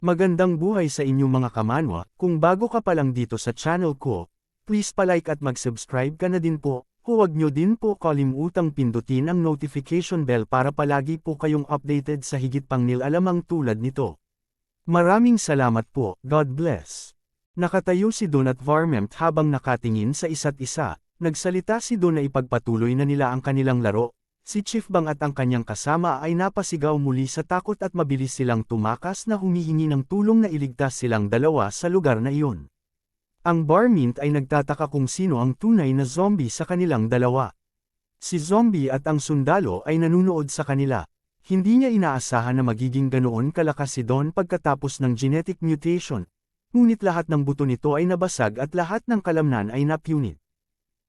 Magandang buhay sa inyong mga kamanwa. Kung bago ka pa lang dito sa channel ko, please palike at mag-subscribe ka na din po. Huwag nyo din po kalimutang pindutin ang notification bell para palagi po kayong updated sa higit pang nilalamang tulad nito. Maraming salamat po, God bless. Nakatayo si Don at Varmint habang nakatingin sa isa't isa. Nagsalita si Don na ipagpatuloy na nila ang kanilang laro. Si Chief Bang at ang kanyang kasama ay napasigaw muli sa takot at mabilis silang tumakas na humihingi ng tulong na iligtas silang dalawa sa lugar na iyon. Ang Varmint ay nagtataka kung sino ang tunay na zombie sa kanilang dalawa. Si Zombie at ang sundalo ay nanunood sa kanila. Hindi niya inaasahan na magiging ganoon kalakas si Don pagkatapos ng genetic mutation, ngunit lahat ng buto nito ay nabasag at lahat ng kalamnan ay napunit.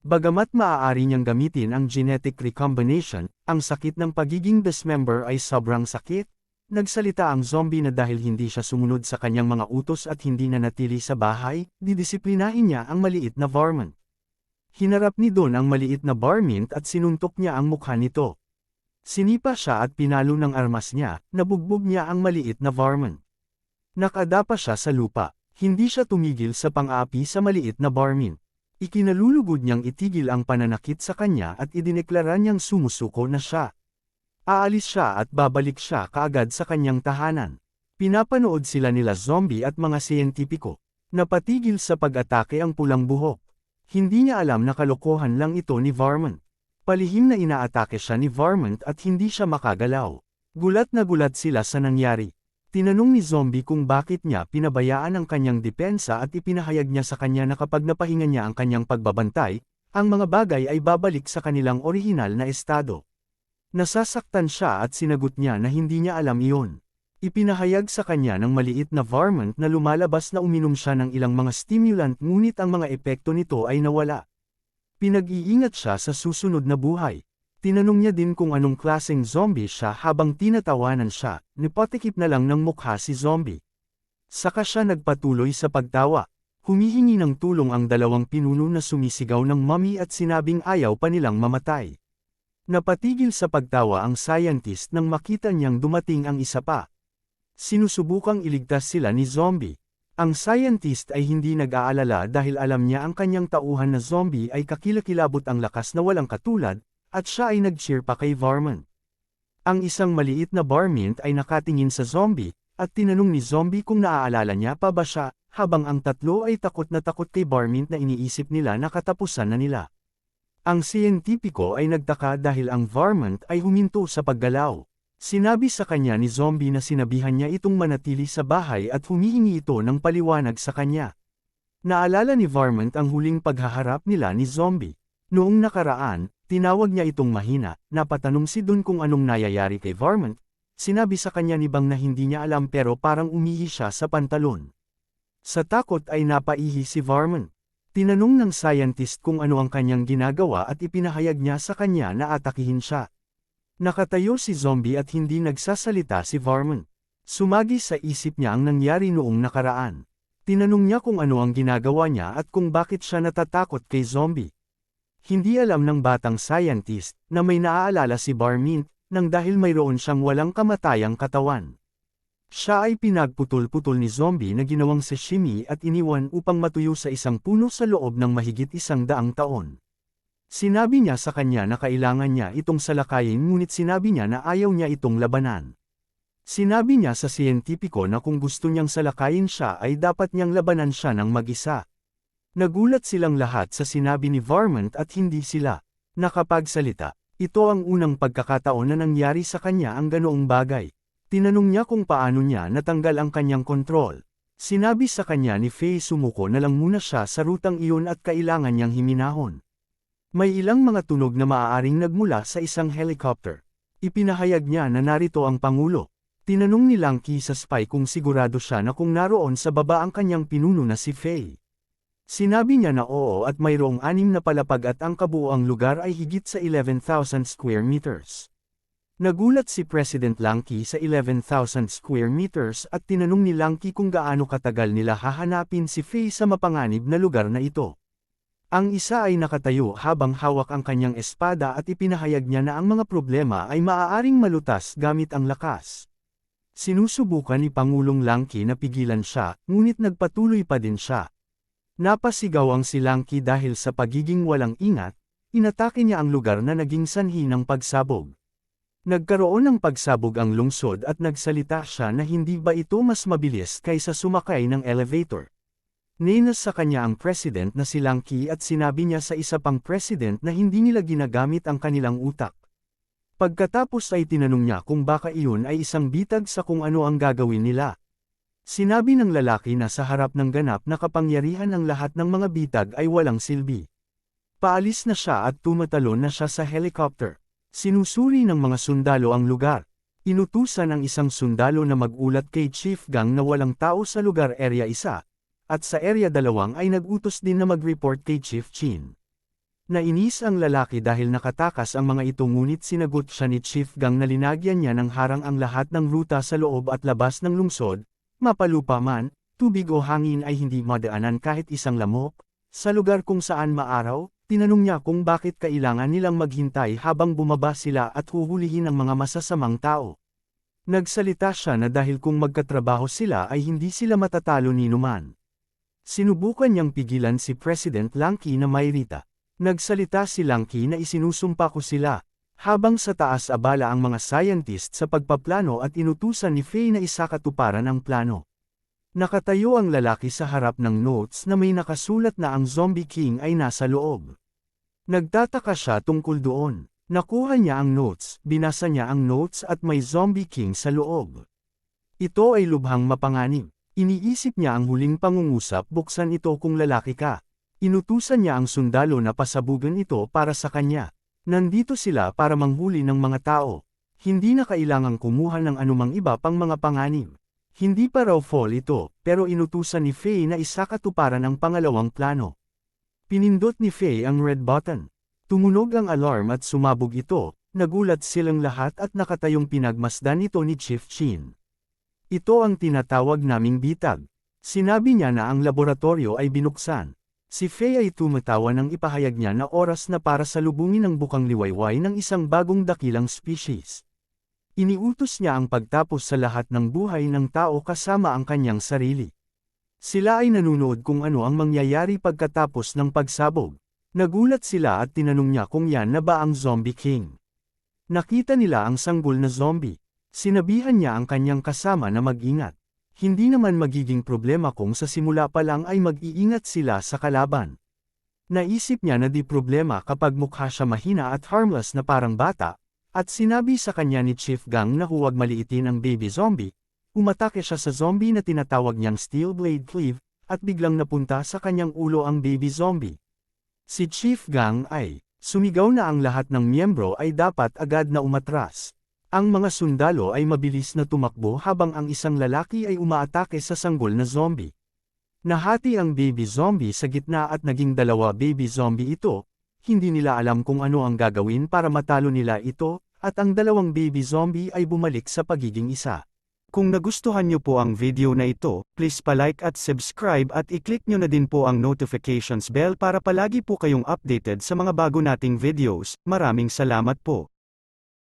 Bagamat maaari niyang gamitin ang genetic recombination, ang sakit ng pagiging dismember ay sobrang sakit. Nagsalita ang zombie na dahil hindi siya sumunod sa kanyang mga utos at hindi nanatili sa bahay, didisiplinahin niya ang maliit na Varmint. Hinarap ni Don ang maliit na Varmint at sinuntok niya ang mukha nito. Sinipa siya at pinalo ng armas niya, nabugbog niya ang maliit na Varmint. Nakadapa siya sa lupa, hindi siya tumigil sa pang-aapi sa maliit na Varmint. Ikinalulugod niyang itigil ang pananakit sa kanya at idineklara niyang sumusuko na siya. Aalis siya at babalik siya kaagad sa kanyang tahanan. Pinapanood sila nila zombie at mga siyentipiko. Napatigil sa pag-atake ang pulang buhok. Hindi niya alam na kalokohan lang ito ni Varmint. Palihim na inaatake siya ni Varmint at hindi siya makagalaw. Gulat na gulat sila sa nangyari. Tinanong ni Zombie kung bakit niya pinabayaan ang kanyang depensa at ipinahayag niya sa kanya na kapag napahinga niya ang kanyang pagbabantay, ang mga bagay ay babalik sa kanilang orihinal na estado. Nasasaktan siya at sinagot niya na hindi niya alam iyon. Ipinahayag sa kanya ng maliit na Varmint na lumalabas na uminom siya ng ilang mga stimulant ngunit ang mga epekto nito ay nawala. Pinag-iingat siya sa susunod na buhay. Tinanong niya din kung anong klaseng zombie siya habang tinatawanan siya, nipatikip na lang ng mukha si Zombie. Saka siya nagpatuloy sa pagtawa. Humihingi ng tulong ang dalawang pinuno na sumisigaw ng mommy at sinabing ayaw pa nilang mamatay. Napatigil sa pagtawa ang scientist nang makita niyang dumating ang isa pa. Sinusubukang iligtas sila ni Zombie. Ang scientist ay hindi nag-aalala dahil alam niya ang kanyang tauhan na zombie ay kakilakilabot ang lakas na walang katulad, at siya ay nag-cheer pa kay Varmint. Ang isang maliit na Varmint ay nakatingin sa zombie, at tinanong ni Zombie kung naaalala niya pa ba siya, habang ang tatlo ay takot na takot kay Varmint na iniisip nila na katapusan na nila. Ang siyentipiko ay nagtaka dahil ang Varmint ay huminto sa paggalaw. Sinabi sa kanya ni Zombie na sinabihan niya itong manatili sa bahay at humihingi ito ng paliwanag sa kanya. Naalala ni Varmint ang huling paghaharap nila ni Zombie. Noong nakaraan, tinawag niya itong mahina, napatanong si Don kung anong nayayari kay Varmint. Sinabi sa kanya ni Bang na hindi niya alam pero parang umihi siya sa pantalon. Sa takot ay napaihi si Varmint. Tinanong ng scientist kung ano ang kanyang ginagawa at ipinahayag niya sa kanya na atakihin siya. Nakatayo si Zombie at hindi nagsasalita si Varmint. Sumagi sa isip niya ang nangyari noong nakaraan. Tinanong niya kung ano ang ginagawa niya at kung bakit siya natatakot kay Zombie. Hindi alam ng batang scientist na may naaalala si Varmint nang dahil mayroon siyang walang kamatayang katawan. Siya ay pinagputol-putol ni Zombie na ginawang sashimi at iniwan upang matuyo sa isang puno sa loob ng mahigit 100 taon. Sinabi niya sa kanya na kailangan niya itong salakayin ngunit sinabi niya na ayaw niya itong labanan. Sinabi niya sa siyentipiko na kung gusto niyang salakayin siya ay dapat niyang labanan siya ng mag-isa. Nagulat silang lahat sa sinabi ni Varmint at hindi sila nakapagsalita. Ito ang unang pagkakataon na nangyari sa kanya ang ganoong bagay. Tinanong niya kung paano niya natanggal ang kanyang kontrol. Sinabi sa kanya ni Faye sumuko na lang muna siya sa rutang iyon at kailangan niyang himinahon. May ilang mga tunog na maaaring nagmula sa isang helicopter. Ipinahayag niya na narito ang Pangulo. Tinanong ni Lanky sa spy kung sigurado siya na kung naroon sa baba ang kanyang pinuno na si Faye. Sinabi niya na oo at mayroong 6 na palapag at ang kabuoang lugar ay higit sa 11,000 square meters. Nagulat si President Lanky sa 11,000 square meters at tinanong ni Lanky kung gaano katagal nila hahanapin si Faye sa mapanganib na lugar na ito. Ang isa ay nakatayo habang hawak ang kanyang espada at ipinahayag niya na ang mga problema ay maaaring malutas gamit ang lakas. Sinusubukan ni Pangulong Langki na pigilan siya, ngunit nagpatuloy pa din siya. Napasigaw ang si Langki dahil sa pagiging walang ingat, inatake niya ang lugar na naging sanhi ng pagsabog. Nagkaroon ng pagsabog ang lungsod at nagsalita siya na hindi ba ito mas mabilis kaysa sumakay ng elevator. Ninas sa kanya ang president na si Langki at sinabi niya sa isa pang president na hindi nila ginagamit ang kanilang utak. Pagkatapos ay tinanong niya kung baka iyon ay isang bitag sa kung ano ang gagawin nila. Sinabi ng lalaki na sa harap ng ganap na kapangyarihan ang lahat ng mga bitag ay walang silbi. Paalis na siya at tumatalon na siya sa helicopter. Sinusuri ng mga sundalo ang lugar. Inutusan ang isang sundalo na magulat kay Chief Gang na walang tao sa lugar Area 1, at sa Area 2 ay nagutos din na mag-report kay Chief Chin. Nainis ang lalaki dahil nakatakas ang mga ito ngunit sinagot siya ni Chief Gang na linagyan niya ng harang ang lahat ng ruta sa loob at labas ng lungsod, mapalupa man, tubig o hangin ay hindi madaanan kahit isang lamok. Sa lugar kung saan maaraw, tinanong niya kung bakit kailangan nilang maghintay habang bumaba sila at huhulihin ang mga masasamang tao. Nagsalita siya na dahil kung magkatrabaho sila ay hindi sila matatalo ni numan. Sinubukan niyang pigilan si President Langki na mayrita. Nagsalita si Langki na isinusumpa ko sila, habang sa taas abala ang mga scientist sa pagpaplano at inutusan ni Faye na isakatuparan ang plano. Nakatayo ang lalaki sa harap ng notes na may nakasulat na ang Zombie King ay nasa loob. Nagtataka siya tungkol doon. Nakuha niya ang notes, binasa niya ang notes at may Zombie King sa loob. Ito ay lubhang mapanganib. Iniisip niya ang huling pangungusap, buksan ito kung lalaki ka. Inutusan niya ang sundalo na pasabugan ito para sa kanya. Nandito sila para manghuli ng mga tao. Hindi na kailangang kumuha ng anumang iba pang mga panganib. Hindi pa raw fall ito, pero inutusan ni Faye na isakatuparan ang pangalawang plano. Pinindot ni Faye ang red button. Tumunog ang alarm at sumabog ito, nagulat silang lahat at nakatayong pinagmasdan ito ni Chief Chin. Ito ang tinatawag naming bitag. Sinabi niya na ang laboratorio ay binuksan. Si Faye ay tumatawa nang ipahayag niya na oras na para salubungin ang bukang liwayway ng isang bagong dakilang species. Iniutos niya ang pagtapos sa lahat ng buhay ng tao kasama ang kanyang sarili. Sila ay nanunood kung ano ang mangyayari pagkatapos ng pagsabog. Nagulat sila at tinanong niya kung yan na ba ang Zombie King. Nakita nila ang sanggol na zombie. Sinabihan niya ang kanyang kasama na mag-ingat. Hindi naman magiging problema kung sa simula pa lang ay mag-iingat sila sa kalaban. Naisip niya na di problema kapag mukha siya mahina at harmless na parang bata, at sinabi sa kanya ni Chief Gang na huwag maliitin ang baby zombie. Umatake siya sa zombie na tinatawag niyang Steel Blade Cleave, at biglang napunta sa kanyang ulo ang baby zombie. Si Chief Gang ay sumigaw na ang lahat ng miyembro ay dapat agad na umatras. Ang mga sundalo ay mabilis na tumakbo habang ang isang lalaki ay umaatake sa sanggol na zombie. Nahati ang baby zombie sa gitna at naging dalawa baby zombie ito. Hindi nila alam kung ano ang gagawin para matalo nila ito, at ang dalawang baby zombie ay bumalik sa pagiging isa. Kung nagustuhan niyo po ang video na ito, please palike at subscribe at i-click niyo na din po ang notifications bell para palagi po kayong updated sa mga bago nating videos. Maraming salamat po.